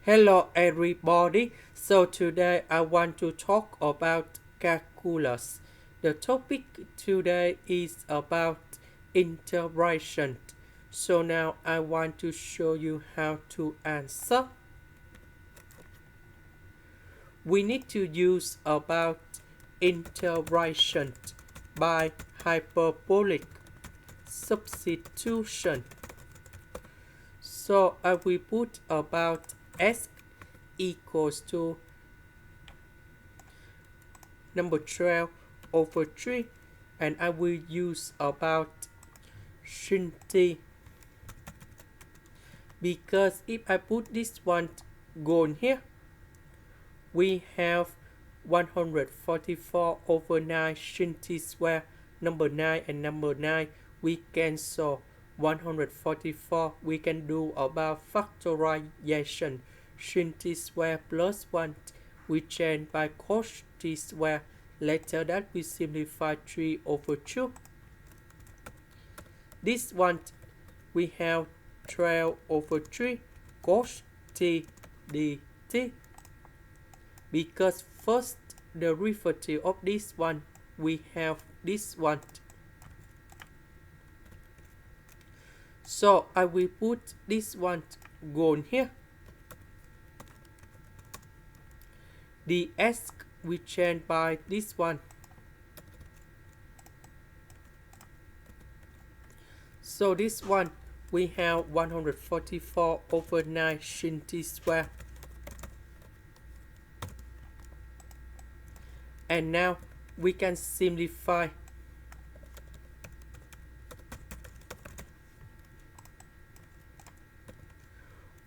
Hello everybody. So today I want to talk about calculus. The topic today is about integration. So now I want to show you how to answer. We need to use about integration by hyperbolic substitution. So I will put about s equals to number 12 over 3, and I will use about sin t, because if I put this one gone here, we have 144 over 9 sin t square. Number 9 and number 9 we cancel. 144 we can do about factorization. Sin t square plus 1 we change by cos t square. Later that we simplify 3 over 2. This one we have 12 over 3 cos t dt, because first derivative of this one we have this one. So I will put this one gone here. The s we change by this one. So this one we have 144 over 9 sin t square. And now we can simplify.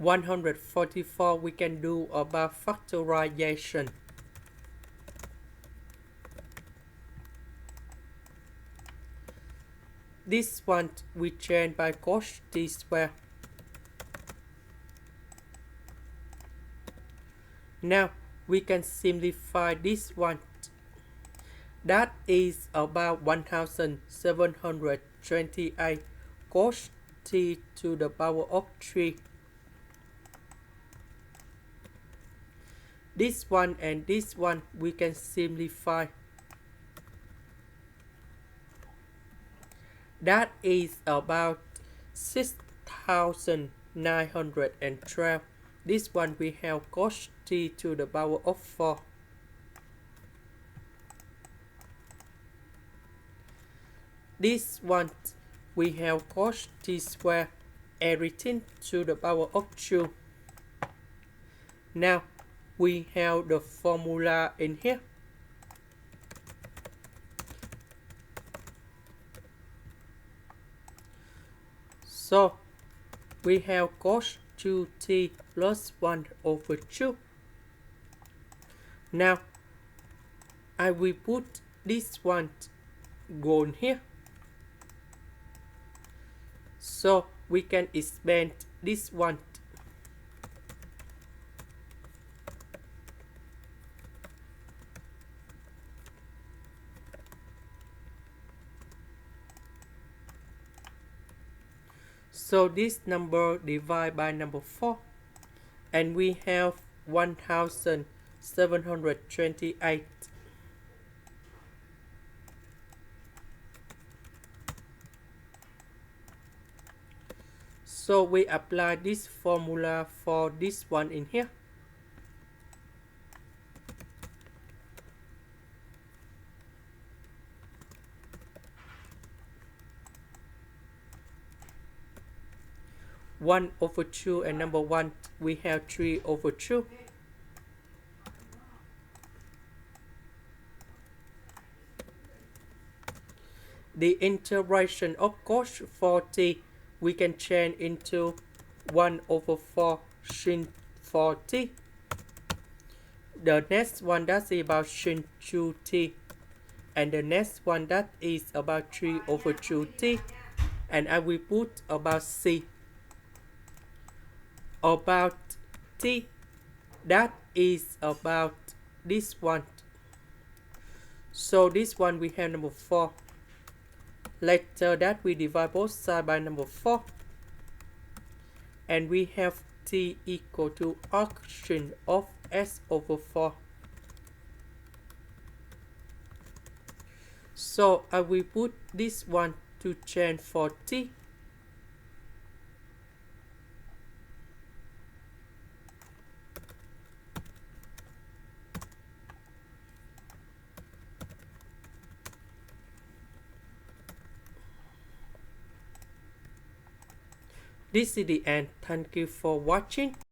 (144) we can do about factorization. This one we change by cos t square. Now we can simplify this one. That is about 1728 cos t to the power of 3. This one and this one we can simplify. That is about 6912. This one we have cos t to the power of 4. This one we have cos t square, everything to the power of 2. Now we have the formula in here. So we have cos 2t plus 1 over 2. Now I will put this one gone here. So we can expand this one. So this number divided by number 4, and we have 1728. So we apply this formula for this one in here. (1 over 2) and number 1 we have 3 over 2. The integration of cos 4t we can change into 1 over 4 sin 4t. The next one that is about sin 2t, and the next one that is about 3 over 2t, and I will put about c. About t, that is about this one. So this one we have number 4. Later that we divide both sides by number 4. And we have t equal to arcsine of s over 4. So I will put this one to change for t. This is the end. Thank you for watching.